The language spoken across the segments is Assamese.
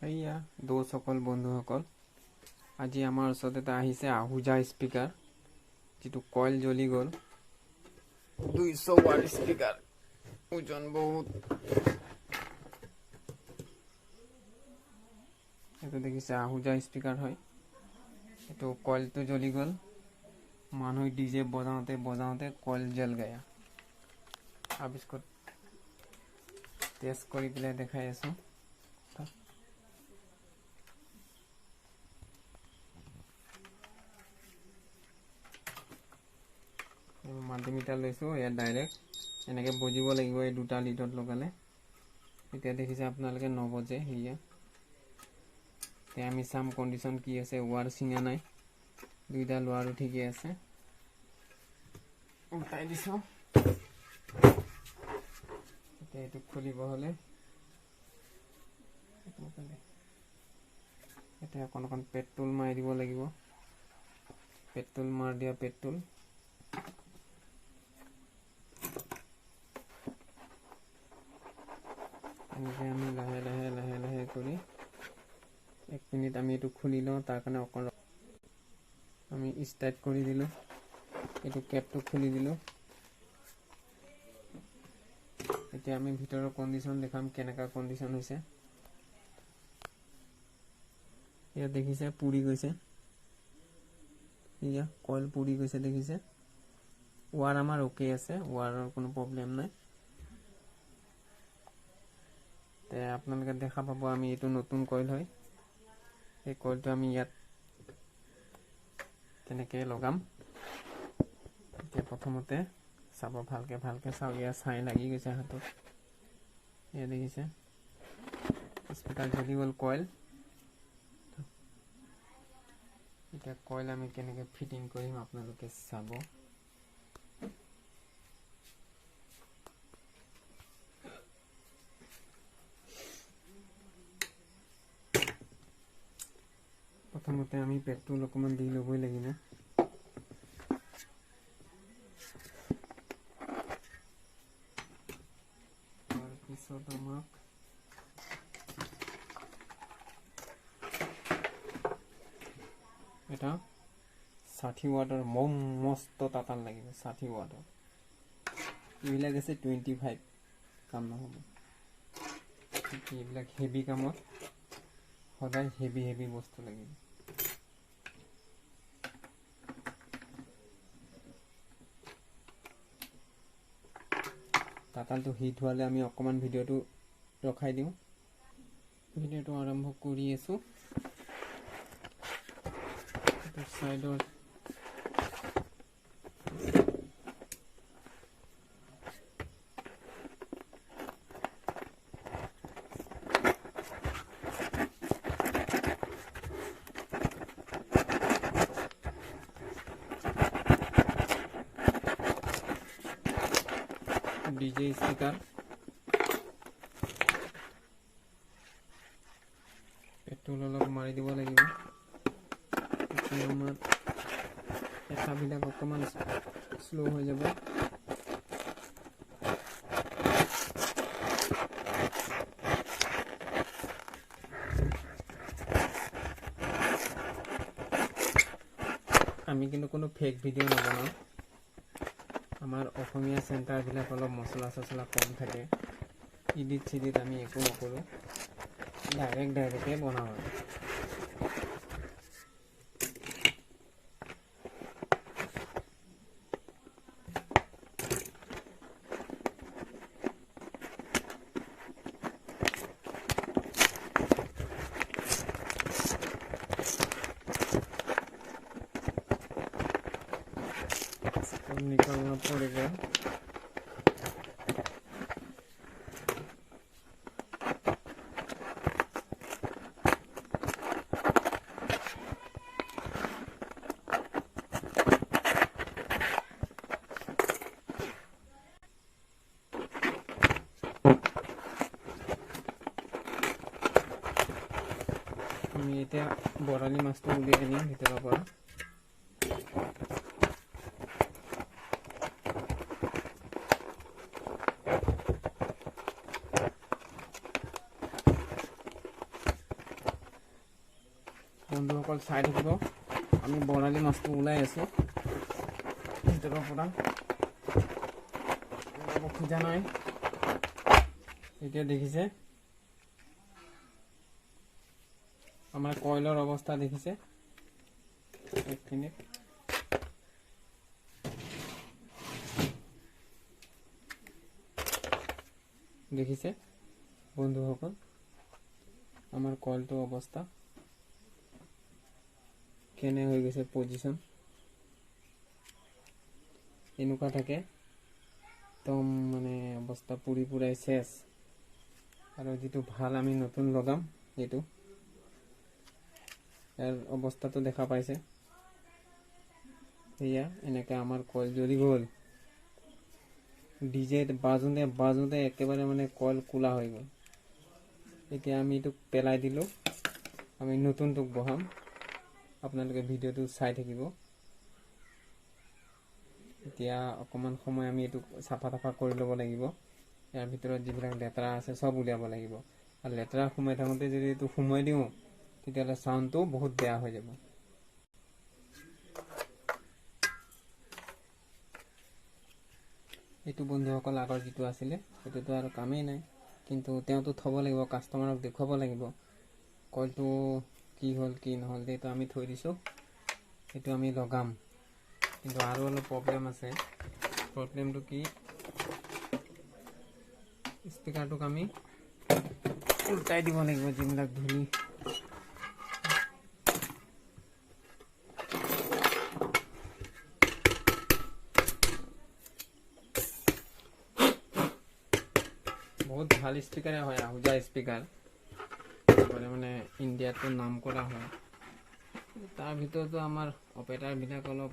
এইয়া দোষসকল বন্ধুসকল, আজি আমাৰ ওচৰত এটা আহিছে আহুজা স্পিকাৰ, যিটো কইল জ্বলি গ'ল। 200 ৱাট স্পিকাৰ, ওজন বহুত। এইটো দেখিছে আহুজা স্পিকাৰ হয়। এইটো কইলটো জ্বলি গ'ল, মানুহ ডিজে বজাওঁতে বজাওঁতে কইল জ্বল গয়া। আবিষ্কার টেষ্ট কৰি পেলাই দেখাই আছোঁ। মাল্টিমিটাৰ লৈছোঁ, ইয়াত ডাইৰেক্ট এনেকৈ বজিব লাগিব। এই দুটা লিডত লগালে এতিয়া দেখিছে আপোনালোকে নবজে। সেয়া এতিয়া আমি চাম কণ্ডিশ্যন কি আছে। ৱাৰ ছিঙা নাই, দুইটা লোৱাৰো ঠিকে আছে। উঠাই দিছোঁ। এতিয়া এইটো খুলিব হ'লে এতিয়া অকণ অকণ পেট্ৰল মাৰি দিব লাগিব। পেট্ৰল মাৰ দিয়া, পেট্ৰল এনেকৈ আমি লাহে লাহে লাহে লাহে কৰি 1 মিনিট আমি এইটো খুলি লওঁ। তাৰ কাৰণে অকণ আমি ষ্টাৰ্ট কৰি দিলোঁ। এইটো কেপটো খুলি দিলোঁ। এতিয়া আমি ভিতৰৰ কণ্ডিশ্যন দেখাম, কেনেকুৱা কণ্ডিশ্যন হৈছে। ইয়াত দেখিছে পুৰি গৈছে, এয়া কইল পুৰি গৈছে দেখিছে। ৱাৰ আমাৰ অ'কে আছে, ৱাৰৰ কোনো প্ৰব্লেম নাই। তে আপোনালোকে দেখা পাব, আমি এইটো নতুন কইল হয়। এই কইলটো আমি ইয়াত তেনেকৈ লগাম। এতিয়া প্ৰথমতে চাব, ভালকৈ ভালকৈ চাওক। ইয়াৰ ছাই লাগি গৈছে হাতত। এয়া দেখিছে স্পিকাৰ জ্বলি গ'ল কইল। এতিয়া কইল আমি কেনেকৈ ফিটিং কৰিম আপোনালোকে চাব। প্ৰথমতে আমি পেট্ৰল অকণমান দি ল'বই লাগিব। তাৰপিছত আমাক এটা 60 ৱাটৰ মস্ত তাতাল লাগিব। 60 ৱাটৰ এইবিলাক আছে 25, কাম নহ'ব। এইবিলাক হেভি কামত সদায় হেভি হেভি বস্তু লাগিব। তাতালটো হিট হোৱালে আমি অকণমান ভিডিঅ'টো ৰখাই দিওঁ। ভিডিঅ'টো আৰম্ভ কৰি আছোঁ। ছাইডৰ ডিজে স্পিকাৰ, পেট্ৰল অলপ মাৰি দিব লাগিব। তেতিয়া আমাৰ এটাবিলাক অকণমান শ্ল' হৈ যাব। আমি কিন্তু কোনো ফেক ভিডিঅ' নবনাওঁ। আমাৰ অসমীয়া চেণ্টাৰবিলাক অলপ মছলা চছলা কম থাকে। ইডিট চিডিট আমি একো নকৰোঁ, ডাইৰেক্টে বনাওঁ আৰু। निकालना पड़ेगा। আমি এতিয়া বৰালি মাছটো উলিয়াই আনিম ভিতৰৰ পৰা। বন্ধুসকল চাই থাকিব, আমি বৰালি মাছটো ওলাই আছোঁ ভিতৰৰ পৰা, ওলাব খোজা নাই। এতিয়া দেখিছে আমাৰ কইলৰ অৱস্থা দেখিছে, একখিনি দেখিছে বন্ধুসকল আমাৰ কইলটো অৱস্থা কেনে হৈ গৈছে, পজিশন এনেকুৱা থাকে একদম মানে অৱস্থা পুৰি পুৰাই শেষ। আৰু যিটো ভাল আমি নতুন লগাম এইটো, ইয়াৰ অৱস্থাটো দেখা পাইছে, এয়া এনেকৈ আমাৰ কইল জ্বলি গ'ল। ডিজে বাজোঁতে একেবাৰে মানে কইল কোলা হৈ গ'ল। এতিয়া আমি এইটোক পেলাই দিলোঁ, আমি নতুনটোক বহাম, আপোনালোকে ভিডিঅ'টো চাই থাকিব। এতিয়া অকণমান সময় আমি এইটো চাফা কৰি ল'ব লাগিব। ইয়াৰ ভিতৰত যিবিলাক লেতেৰা আছে চব উলিয়াব লাগিব, আৰু লেতেৰা সোমাই থাকোঁতে যদি এইটো সোমাই দিওঁ তেতিয়াহ'লে চাউণ্ডটো বহুত বেয়া হৈ যাব। এইটো বন্ধুসকল আগৰ যিটো আছিলে সেইটোতো আৰু কামেই নাই, কিন্তু তেওঁতো থ'ব লাগিব, কাষ্টমাৰক দেখুৱাব লাগিব কইলটো কি হ'ল কি নহ'ল। এইটো আমি থৈ দিছোঁ, এইটো আমি লগাম। কিন্তু আৰু অলপ প্ৰব্লেম আছে। প্ৰব্লেমটো কি, স্পিকাৰটোক আমি উল্টাই দিব লাগিব, যিবিলাক ধূলি বহুত ভাল স্পিকাৰে হয়, আহুজা স্পিকাৰ মানে ইণ্ডিয়াতো নাম কৰা হয়। তাৰ ভিতৰতো আমাৰ অপাৰেটাৰবিলাক অলপ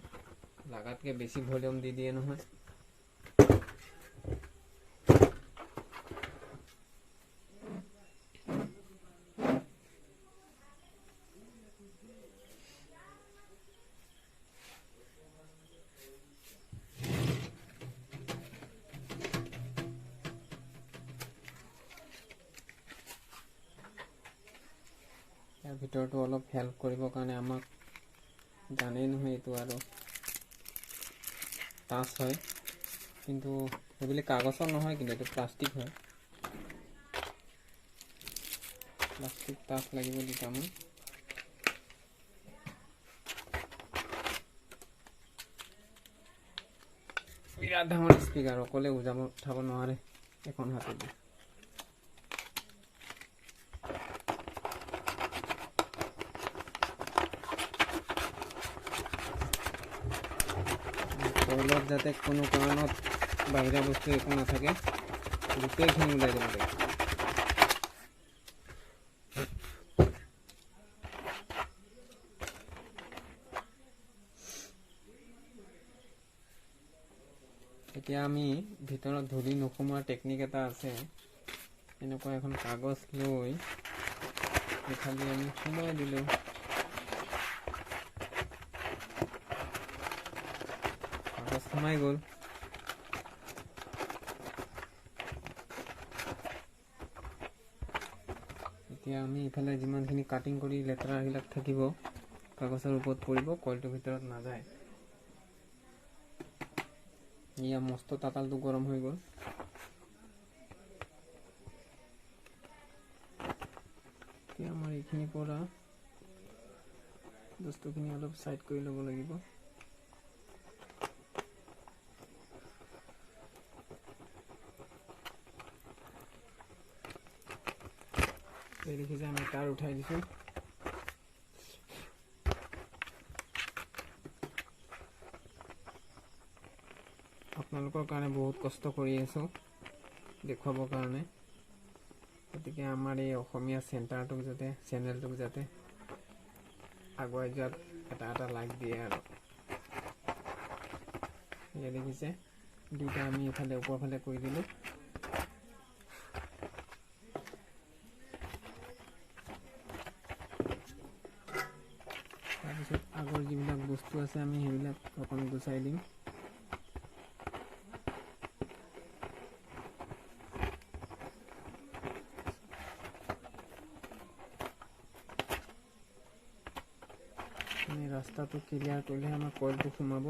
লাগাতকৈ বেছি ভলিউম দি দিয়ে নহয়। ইয়াৰ ভিতৰতো অলপ হেল্প কৰিবৰ কাৰণে আমাক জানেই নহয়, এইটো আৰু টাচ হয়, কিন্তু সেইবিলাক কাগজৰ নহয়, কিন্তু এইটো প্লাষ্টিক হয়। প্লাষ্টিক টাচ লাগিব দুটামান। বিৰাট ডাঙৰ স্পিকাৰ, অকলে উঠাব নোৱাৰে এখন হাতেদি। কইলত যাতে কোনো কাৰণত বাহিৰা বস্তু একো নাথাকে, গোটেইখিনি ওলাই যাব লাগিব। এতিয়া আমি ভিতৰত ধূলি নোসোমোৱাৰ টেকনিক এটা আছে। এনেকুৱা এখন কাগজ লৈ খালি আমি সোমাই দিলোঁ, কাগজ সোমাই গ'ল। এতিয়া আমি ইফালে যিমানখিনি কাটিং কৰি লেতেৰাবিলাক থাকিব কাগজৰ ওপৰত পৰিব, কইলটোৰ ভিতৰত নাযায়। ইয়া মস্ত তাতালটো গৰম হৈ গ'ল। এতিয়া আমাৰ এইখিনিৰ পৰা বস্তুখিনি অলপ চাইড কৰি ল'ব লাগিব। দেখিছে আমি তাৰ উঠাই দিছোঁ। আপোনালোকৰ কাৰণে বহুত কষ্ট কৰি আছোঁ দেখুৱাবৰ কাৰণে। গতিকে আমাৰ এই অসমীয়া চেণ্টাৰটোক যাতে, চেনেলটোক যাতে আগুৱাই যোৱাত এটা লাইক দিয়ে আৰু। এয়া দেখিছে দুটা আমি ইফালে ওপৰ ফালে কৰি দিলোঁ। তাৰপিছত আগৰ যিবিলাক বস্তু আছে আমি সেইবিলাক অকণ গুচাই দিম। ৰাস্তাটো ক্লিয়াৰ কৰিলে আমাৰ কইলটো সোমাব,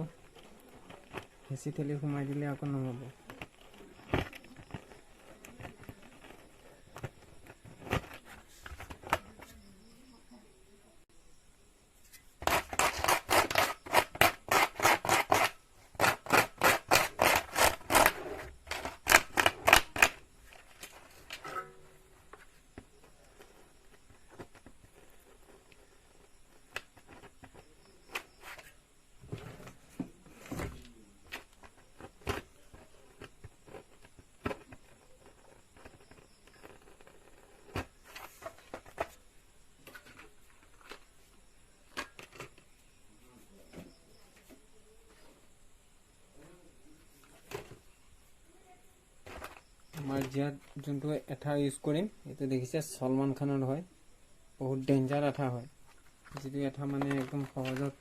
হেঁচি ঠেলি সোমাই দিলে আকৌ নহ'ব। আমাৰ জিয়াত যোনটো এঠা ইউজ কৰিম এইটো দেখিছে সলমান খানৰ হয়, বহুত ডেঞ্জাৰ এঠা হয়, যিটো এঠা মানে একদম সহজত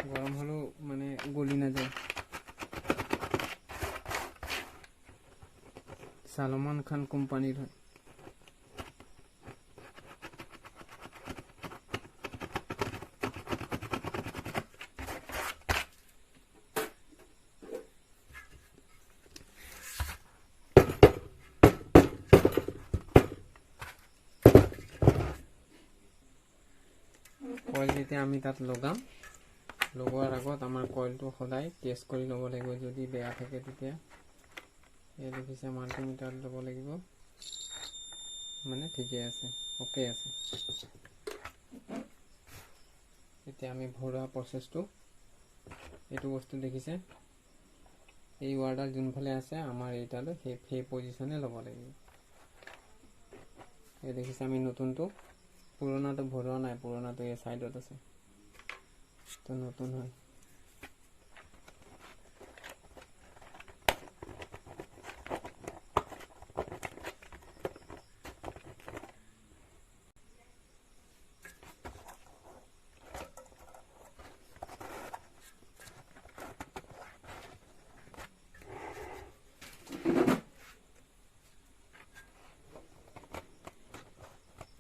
গৰম হ'লেও মানে গলি নাযায়। সলমান খান কোম্পানীৰ হয়। কইল যেতিয়া আমি তাত লগাম, লগোৱাৰ আগত আমাৰ কইলটো সদায় টেষ্ট কৰি ল'ব লাগিব। যদি বেয়া থাকে তেতিয়া এই দেখিছে মাল্টিমিটাৰ ল'ব লাগিব, মানে ঠিকে আছে, অ'কে আছে। এতিয়া আমি ভৰোৱা প্ৰচেছটো, এইটো বস্তু দেখিছে, এই ৱাৰডাল যোনফালে আছে আমাৰ এইটালৈ সেই পজিশ্যনে ল'ব লাগিব। এই দেখিছে আমি নতুনটো, পুৰণাটো ভৰোৱা নাই, পুৰণাটো এই চাইডত আছে, তো নতুন হয়।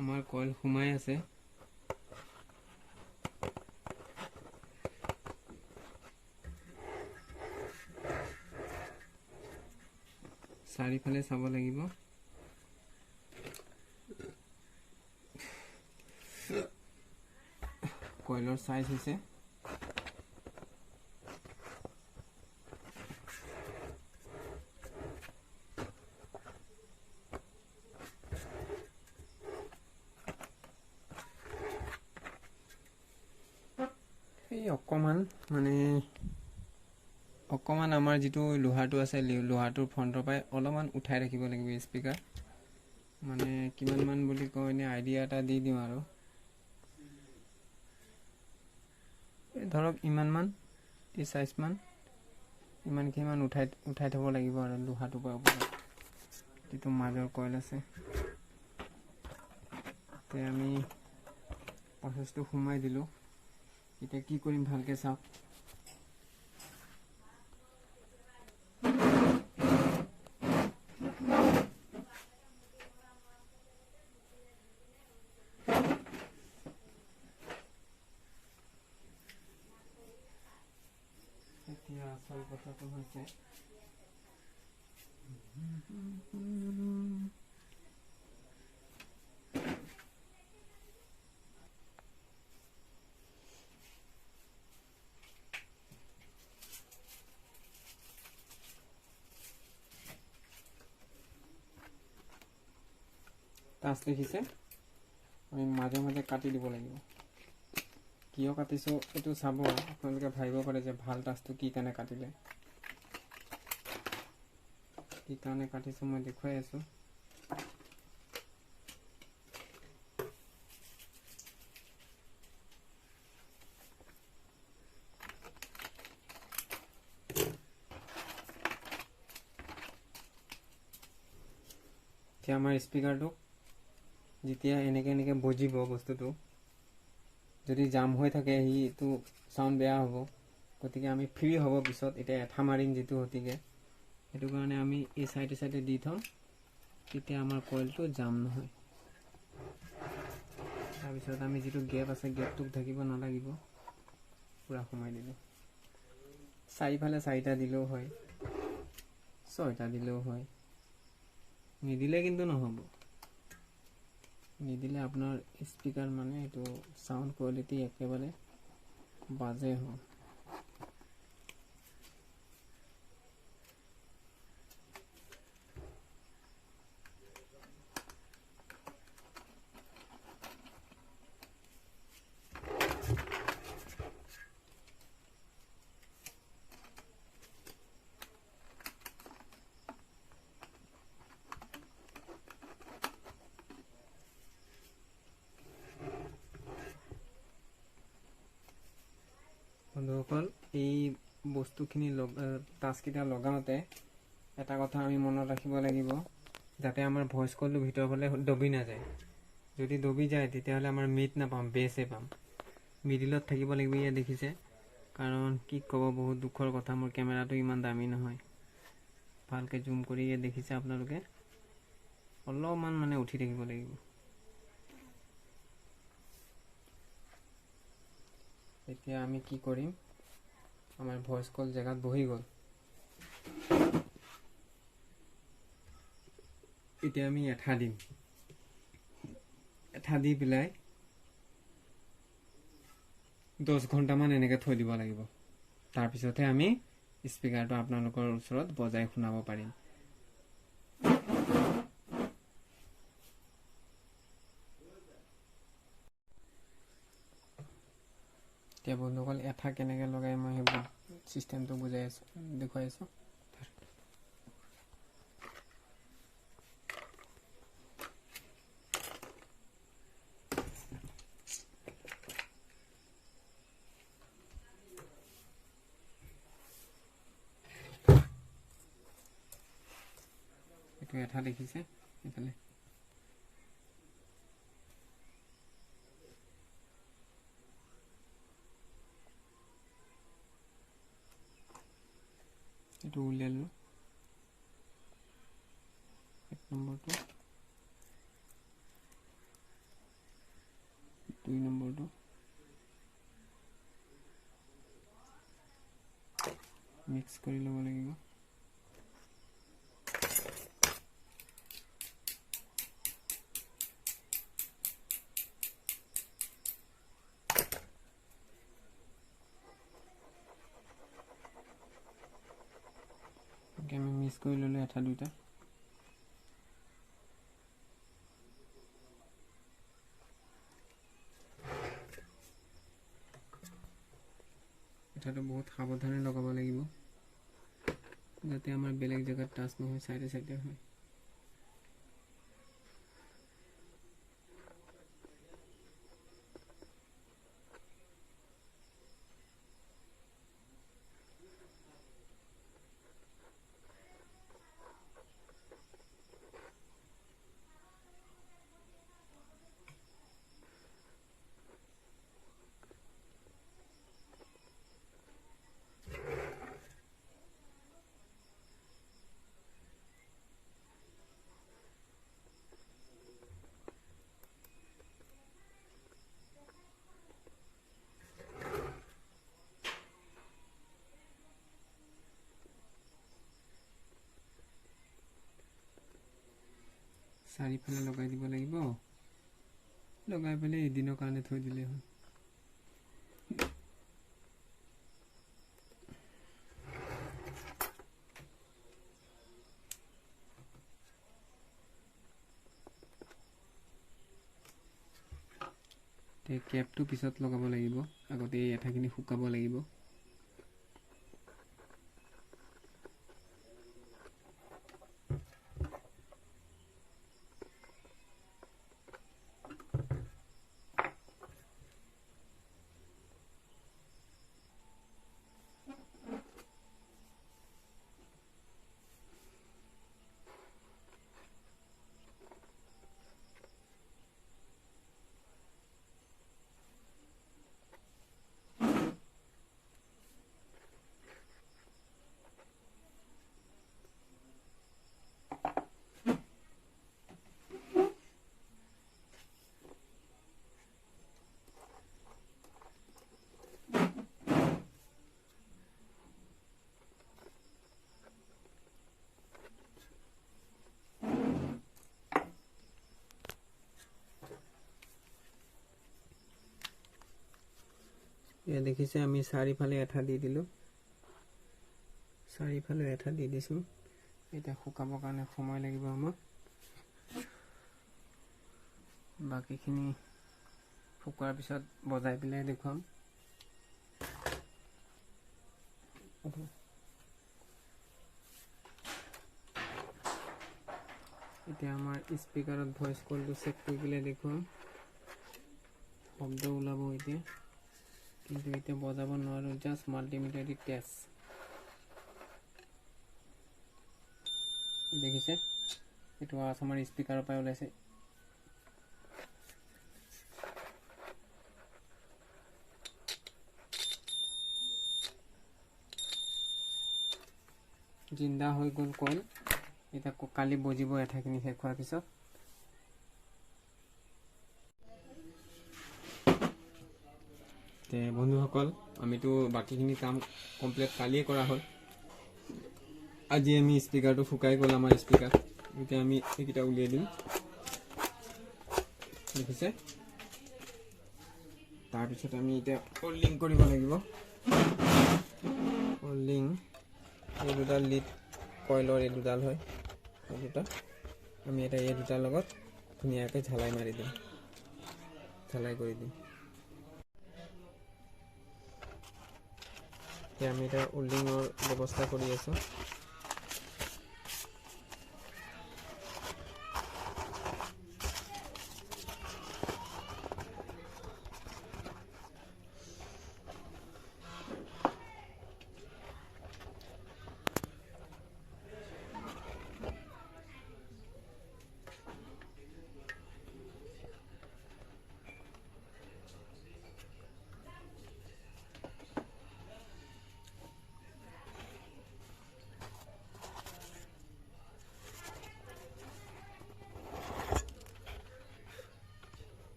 আমাৰ কইল সোমাই আছে, চাৰিফালে চাব লাগিব। কইলৰ সাইজ হৈছে এই অকমান মানে আমাৰ যিটো লোহাটো আছে, লোহাটোৰ ফ্ৰণ্টৰ পৰাই অলপমান উঠাই ৰাখিব লাগিব স্পিকাৰ। মানে কিমান মান বুলি কওঁ, এনে আইডিয়া এটা দি দিওঁ আৰু ধৰক ইমানমান, এই চাইজমান, ইমানখিনিমান উঠাই থ'ব লাগিব আৰু লোহাটোৰ পৰা ওপৰত যিটো মাজৰ কইল আছে। এতিয়া আমি প্ৰচেছটো সোমাই দিলোঁ, এতিয়া কি কৰিম ভালকৈ চাওক। এতিয়া আচল কথাটো হৈছে টাচ দেখিছে, আমি মাজে মাজে কাটি দিব লাগিব। কিয় কাটিছোঁ এইটো চাব, আপোনালোকে ভাবিব পাৰে যে ভাল টাচটো কি কাৰণে কাটিলে, কি কাৰণে কাটিছোঁ মই দেখুৱাই আছোঁ। এতিয়া আমাৰ স্পিকাৰটো যেতিয়া এনেকৈ বজিব বস্তুটো, যদি জাম হৈ থাকে সিটো চাউণ্ড বেয়া হ'ব, গতিকে আমি ফ্ৰী হ'ব পিছত। এতিয়া এঠা মাৰিম যিটো গতিকে সেইটো কাৰণে আমি এই চাইডে দি থওঁ, তেতিয়া আমাৰ কইলটো জাম নহয়। তাৰপিছত আমি যিটো গেপ আছে গেপটোক ঢাকিব নালাগিব, পূৰা সোমাই দিলোঁ। চাৰিফালে 4টা দিলেও হয়, 6টা দিলেও হয়, নিদিলে কিন্তু নহ'ব। নিদিলে আপোনাৰ স্পীকাৰ মানে এইটো চাউণ্ড কোৱালিটি একেবাৰে বাজে হয়। বন্ধুসকল, এই বস্তুখিনি টাচকেইটা লগাওঁতে এটা কথা আমি মনত ৰাখিব লাগিব, যাতে আমাৰ ভইচ কলটো ভিতৰৰ ফালে দবি নাযায়। যদি দবি যায় তেতিয়াহ'লে আমাৰ মিড নাপাম, বেছহে পাম। মিডিলত থাকিব লাগিব, ইয়াত দেখিছে। কাৰণ কি ক'ব, বহুত দুখৰ কথা, মোৰ কেমেৰাটো ইমান দামী নহয়। ভালকৈ জুম কৰি ইয়াত দেখিছে আপোনালোকে, অলপমান মানে উঠি থাকিব লাগিব। এতিয়া আমি কি কৰিম, আমাৰ ভইচ কল জেগাত বহি গ'ল। এতিয়া আমি এঠা দিম, এঠা দি পেলাই 10 ঘণ্টামান এনেকৈ থৈ দিব লাগিব। তাৰপিছতহে আমি স্পীকাৰটো আপোনালোকৰ ওচৰত বজাই শুনাব পাৰিম। এতিয়া বন্ধুসকল, এঠা কেনেকৈ লগাই মই সেইবোৰ চিষ্টেমটো বুজাই আছোঁ, দেখুৱাই আছোঁ। এইটো এঠা দেখিছে এইফালে, এইটো উলিয়ালোঁ। 1 নম্বৰটো, 2 নম্বৰটো, মিক্স কৰি ল'ব লাগিব। আমি মিক্স কৰি ল'লোঁ এঠা দুটা। এঠাটো বহুত সাৱধানে লগাব লাগিব, যাতে আমাৰ বেলেগ জেগাত টাচ নহয়, চাইডে চাইডে হয়। চাৰিফালে লগাই দিব লাগিব, লগাই পেলাই এদিনৰ কাৰণে থৈ দিলেই হ'ল। কেপটো পিছত লগাব লাগিব, আগতে এই এঠাখিনি শুকাব লাগিব। এয়া দেখিছে আমি চাৰিফালে এঠা দি দিলোঁ, চাৰিফালে এঠা দি দিছোঁ। এতিয়া শুকাবৰ কাৰণে সময় লাগিব আমাক। বাকীখিনি শুকোৱাৰ পিছত বজাই পেলাই দেখুৱাম। এতিয়া আমাৰ স্পীকাৰত ভইচ কলটো চেক কৰি পেলাই দেখুৱাম। শব্দ ওলাব এতিয়া, কিন্তু এতিয়া বজাব নোৱাৰোঁ, জাষ্ট মাল্টিমিটাৰ দি টেষ্ট। দেখিছে এইটো আৱাজ আমাৰ স্পীকাৰৰ পৰাই ওলাইছে। জিন্দা হৈ গ'ল কল। এতিয়া কালি বজিব এঠাখিনি শেষ হোৱাৰ পিছত। বন্ধুসকল, আমিতো বাকীখিনি কাম কমপ্লিট কালিয়ে কৰা হ'ল। আজি আমি স্পীকাৰটো শুকাই গ'ল আমাৰ স্পীকাৰ। এতিয়া আমি এইকেইটা উলিয়াই দিম, দেখিছে। তাৰপিছত আমি এতিয়া হোল্ডিং কৰিব লাগিব। হোল্ডিং এই দুডাল লিড কইলৰ এই দুডাল হয়, এই দুটা আমি এতিয়া এই দুটাৰ লগত ধুনীয়াকৈ ঝালাই মাৰি দিম, ঝালাই কৰি দিম। এতিয়া আমি এতিয়া হোল্ডিঙৰ ব্যৱস্থা কৰি আছোঁ।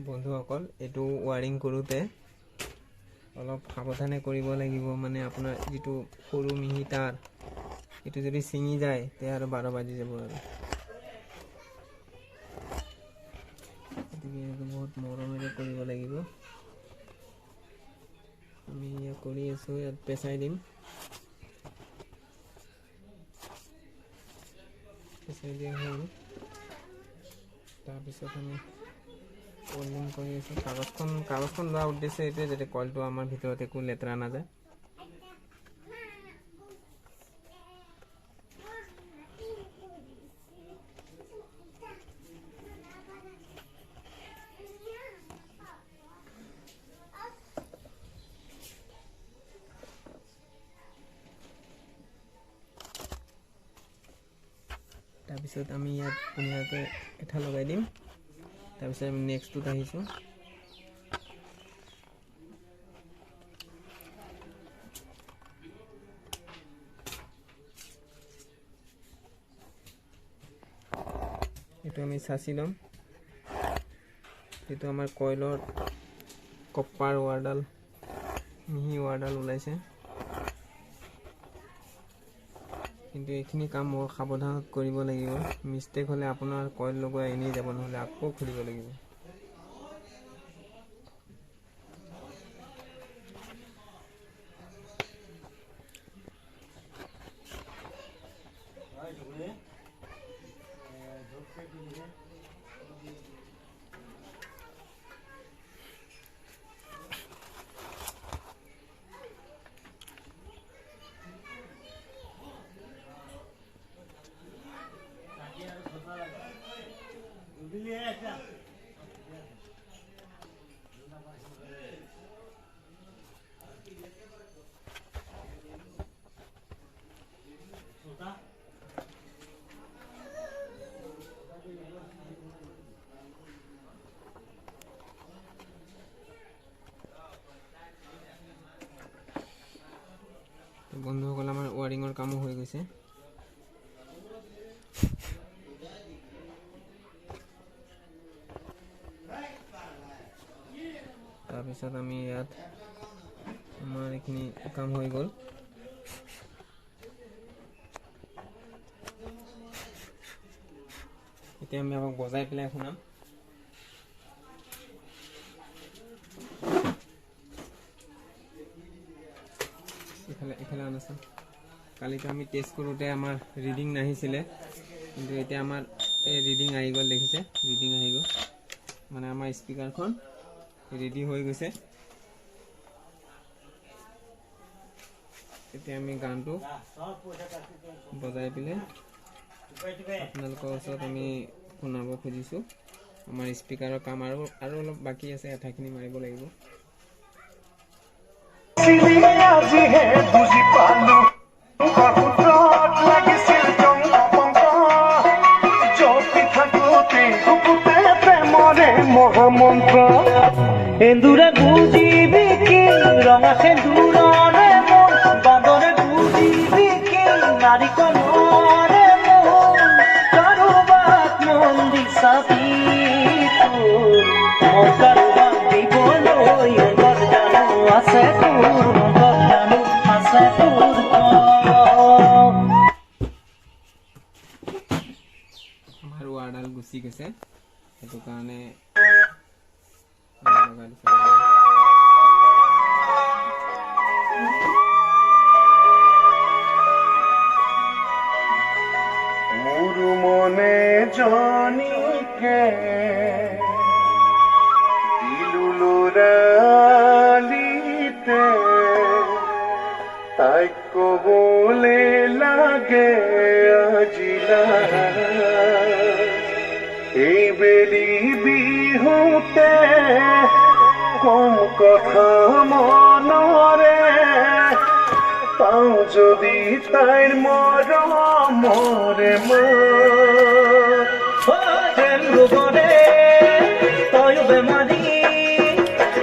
বন্ধুসকল, এইটো ৱাৰিং কৰোঁতে অলপ সাৱধানে কৰিব লাগিব। মানে আপোনাৰ যিটো সৰু মিহি তাঁৰ, এইটো যদি ছিঙি যায় তেতিয়া আৰু 12 বাজি যাব। আৰু গতিকে এইটো বহুত মৰমেৰে কৰিব লাগিব। আমি ইয়াত কৰি আছোঁ, ইয়াত পেচাই দিম, পেচাই দিয়া হ'ল। তাৰপিছত আমি হোল্ডিং কৰি আছোঁ। কাগজখন লোৱাৰ উদ্দেশ্য এইটোৱে, যাতে কইলটো আমাৰ ভিতৰত একো লেতেৰা নাযায়। তাৰপিছত আমি ইয়াত ধুনীয়াকৈ এঠা লগাই দিম। তাৰপিছত আমি নেক্সটটোত আহিছোঁ। এইটো আমি চাচি ল'ম। এইটো আমাৰ কইলৰ কপাৰ ৱাৰডাল, মিহি ৱাৰডাল ওলাইছে। কিন্তু এইখিনি কাম বৰ সাৱধানত কৰিব লাগিব। মিষ্টেক হ'লে আপোনাৰ কইল লগোৱা এনেই যাব, নহ'লে আকৌ খুলিব লাগিব। বন্ধুসকল, আমাৰ ৱাৰিঙৰ কামো হৈ গৈছে। তাৰপিছত আমি ইয়াত আমাৰ এইখিনি কাম হৈ গ'ল। এতিয়া আমি আমাক বজাই পেলাই শুনাম। খেলা নাছিল কালিতো আমি টেষ্ট কৰোঁতে আমাৰ ৰিডিং নাহিছিলে কিন্তু এতিয়া আমাৰ এই ৰিডিং আহি গ'ল দেখিছে ৰিডিং আহি গ'ল মানে আমাৰ স্পিকাৰখন ৰেডি হৈ গৈছে এতিয়া আমি গানটো বজাই পেলাই আপোনালোকৰ ওচৰত আমি শুনাব খুজিছোঁ আমাৰ স্পিকাৰৰ কাম আৰু অলপ বাকী আছে এঠাইখিনি মাৰিব লাগিব মহামন্ত্র এন্দুরে বুঝিবি কি রঙা সেন্দুররে মন বাদরে বুঝিবি কি নারিকলরে মন কারোবাক মন দিছাবি তোর মন কারোবাক দিব লই অন্তর জানো আছে তোর অন্তর জানো আছে তোর আমাৰ ৱাৰডাল গুচি গৈছে সেইটো কাৰণে মোর মনে জানিকে দিলুলরালিতে তাই কবলে লাগে আজিলা এই বেলি বিহুতে কম কথা মনরে পাও যদি তাইর মরমরে মরে তয় বেমারি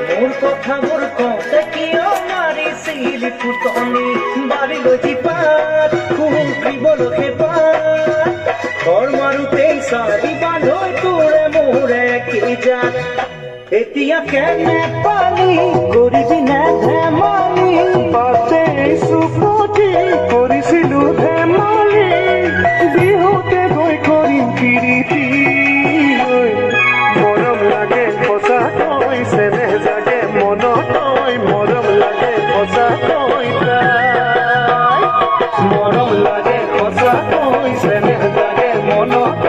মোর কথা মোর কতে কিয় মারিছিল ফুটনি বাড়ি লজি পাত কুহুকি বলকে পাত ঘর মারুতেই সারি বাঁধই তোরে মোরে কি যাত এতিয়া কেনে পালি কৰিবি না ধেমালি বাতে সুফতি কৰিছিলো ধেমালি বিহুতে গৈ কৰিম কিৰিতি মৰম লাগে সঁচা কৈ চেনে জাগে মনত মৰম লাগে সঁচা কৈ মৰম লাগে সঁচা কৈ চেনে জাগে মনত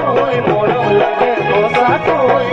মৰম লাগে সঁচা কৈ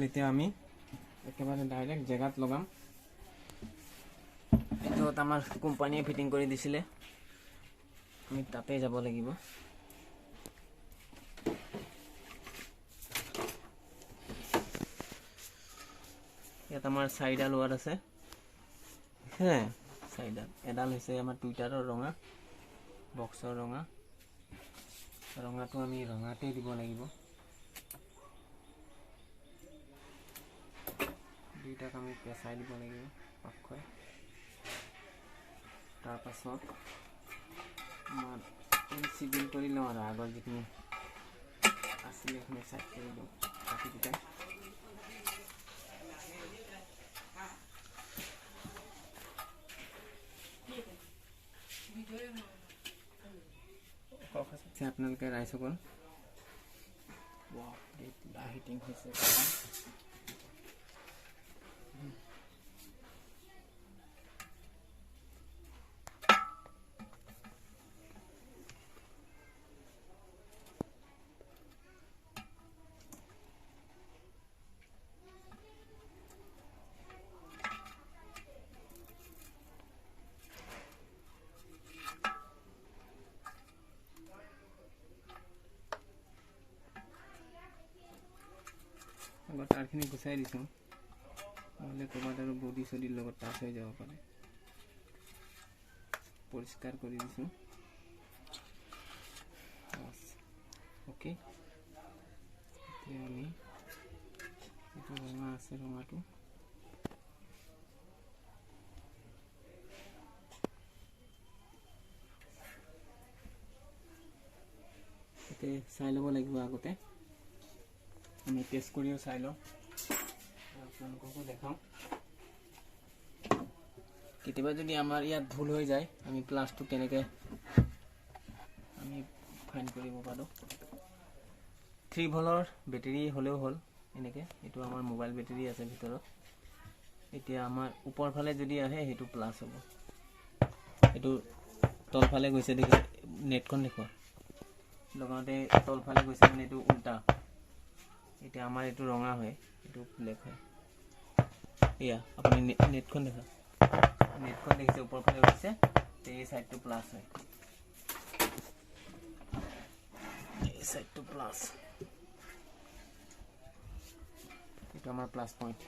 এতিয়া আমি একেবাৰে ডাইৰেক্ট জেগাত লগাম। এইটো আমাৰ কোম্পানীয়ে ফিটিং কৰি দিছিলে, আমি তাতে যাব লাগিব। ইয়াত আমাৰ 4ডাল ৱাট আছে, হে 4ডাল। এডাল হৈছে আমাৰ টুইটাৰৰ ৰঙা, বক্সৰ ৰঙা। ৰঙাটো আমি ৰঙাতেই দিব লাগিব। দুইটাক আমি পেচাই দিব লাগিব পাককৈ। তাৰপাছত আমাৰ চিজিল কৰি লওঁ আৰু আগৰ যিখিনি আছিলে সেইখিনি চাইড কৰি দিওঁ কাটি দিলে। আপোনালোকে ৰাইজসকল হিটিং হৈছে। আগত তাৰখিনি গুচাই দিছোঁ, নহ'লে ক'ৰবাত আৰু বডি চডিৰ লগত টাচ হৈ যাব পাৰে। পৰিষ্কাৰ কৰি দিছোঁ। অ'কে, এতিয়া আমি এইটো ৰঙা আছে, ৰঙাটো এতিয়া চাই ল'ব লাগিব। আগতে আমি টেষ্ট কৰিও চাই লওঁ, আপোনালোককো দেখাওঁ। কেতিয়াবা যদি আমাৰ ইয়াত ভুল হৈ যায়, আমি প্লাছটো কেনেকৈ আমি ফাইন কৰিব পাৰোঁ। 3 ভল্টৰ বেটেৰী হ'লেও হ'ল এনেকৈ। এইটো আমাৰ মোবাইল বেটেৰী আছে ভিতৰত। এতিয়া আমাৰ ওপৰ ফালে যদি আহে সেইটো প্লাছ হ'ব, এইটো তলফালে গৈছে দেখি নেটখন দেখুৱা লগাওঁতে তলফালে গৈছে, মানে এইটো উল্টা। এতিয়া আমাৰ এইটো ৰঙা হয়, এইটো ব্লেক হয়। এয়া আপুনি নেটখন দেখা, নেটখন দেখিছে ওপৰ ফালে গৈছে, এই চাইডটো প্লাছ হয়, এই চাইডটো প্লাছ। এইটো আমাৰ প্লাছ পইণ্ট।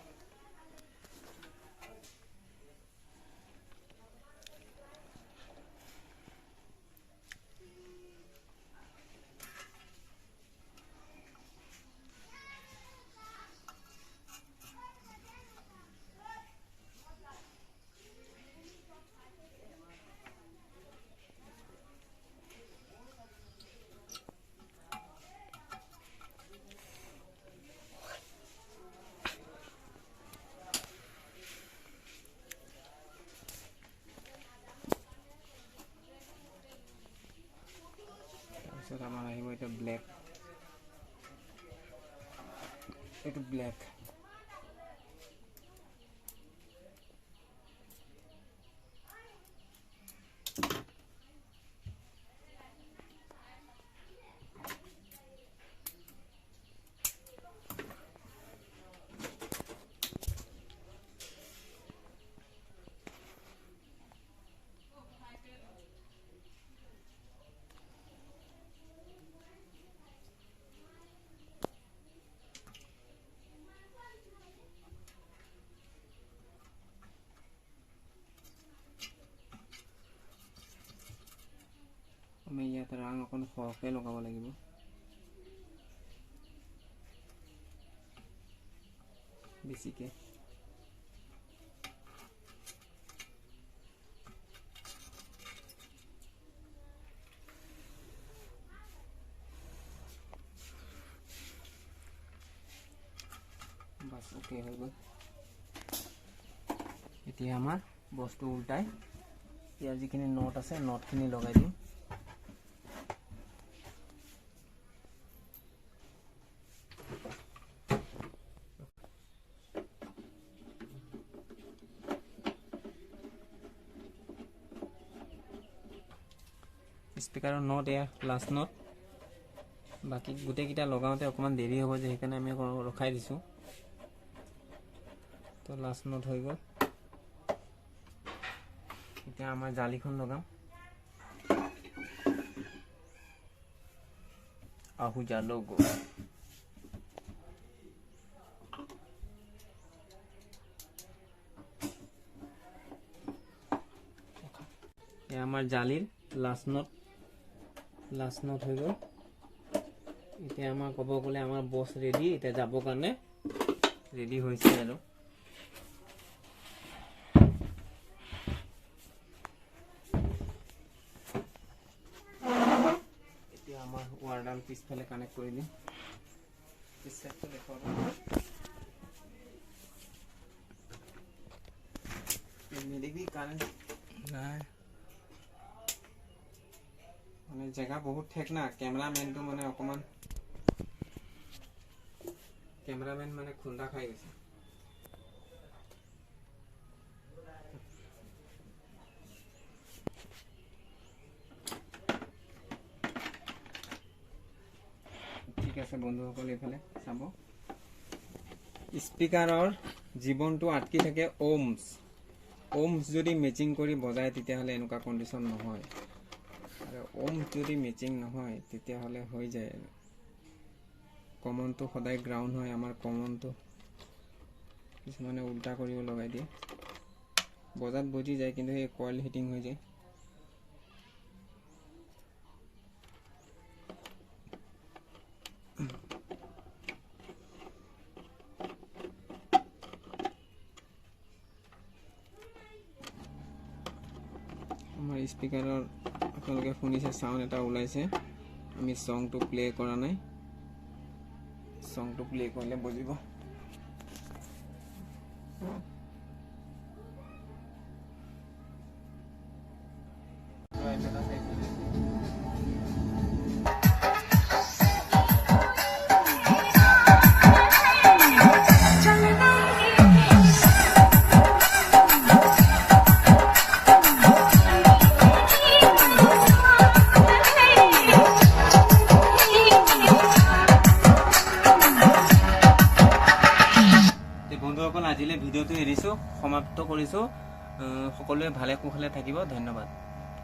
তাৰপিছত আমাৰ আহিব এইটো ব্লেক, এইটো ব্লেক। আমি ইয়াত ৰং অকণ সৰহকৈ লগাব লাগিব। বেছিকৈ বাছ অ'কে হৈ গ'ল। এতিয়া আমাৰ বস্তু উল্টাই ইয়াৰ যিখিনি নট আছে নটখিনি লগাই দিম। স্পিকাৰৰ নট এয়া লাষ্ট নট, বাকী গোটেইকেইটা লগাওঁতে অকণমান দেৰি হ'ব যে সেইকাৰণে আমি ৰখাই দিছোঁ। তো লাষ্ট নট হৈ গ'ল। এতিয়া আমাৰ জালিখন লগাম। আহুজা লোগো। এয়া আমাৰ জালিৰ লাষ্ট নট হৈ গ'ল। এতিয়া আমাৰ ক'ব গ'লে আমাৰ বছ ৰেডি, এতিয়া যাবৰ কাৰণে ৰেডি হৈছে আৰু। এতিয়া আমাৰ ৱাৰডাল পিছফালে কানেক্ট কৰি দিম। পিছফালে দেখুৱাব নিদিবি কাৰেণ্ট নাই, মানে জেগা বহুত ঠেক না। কেমেৰামেনটো মানে অকমান মানে খুন্দা খাই গৈছে। ঠিক আছে বন্ধুসকল, এইফালে চাব। স্পিকাৰৰ জীৱনটো আটকি থাকে ওমছ যদি মেচিং কৰি বজায় তেতিয়াহ'লে এনেকুৱা কণ্ডিশ্যন নহয়, আৰু ওমছ যদি মেচিং নহয় তেতিয়াহ'লে হৈ যায়। কমনটো সদায় গ্ৰাউণ্ড হয়, আমাৰ কমনটো কিছুমানে উল্টা কৰিব লগাই দিয়ে, বজাত বজি যায় কিন্তু সেই কইল হিটিং হৈ যায়। আমাৰ স্পিকাৰৰ আপোনালোকে শুনিছে চাউণ্ড এটা ওলাইছে, আমি চংটো প্লে কৰা নাই, চংটো প্লে কৰিলে বুজিব। বন্ধুসকল, আজিলৈ ভিডিঅ'টো এৰিছোঁ, সমাপ্ত কৰিছোঁ। সকলোৱে ভালে কুশলে থাকিব। ধন্যবাদ।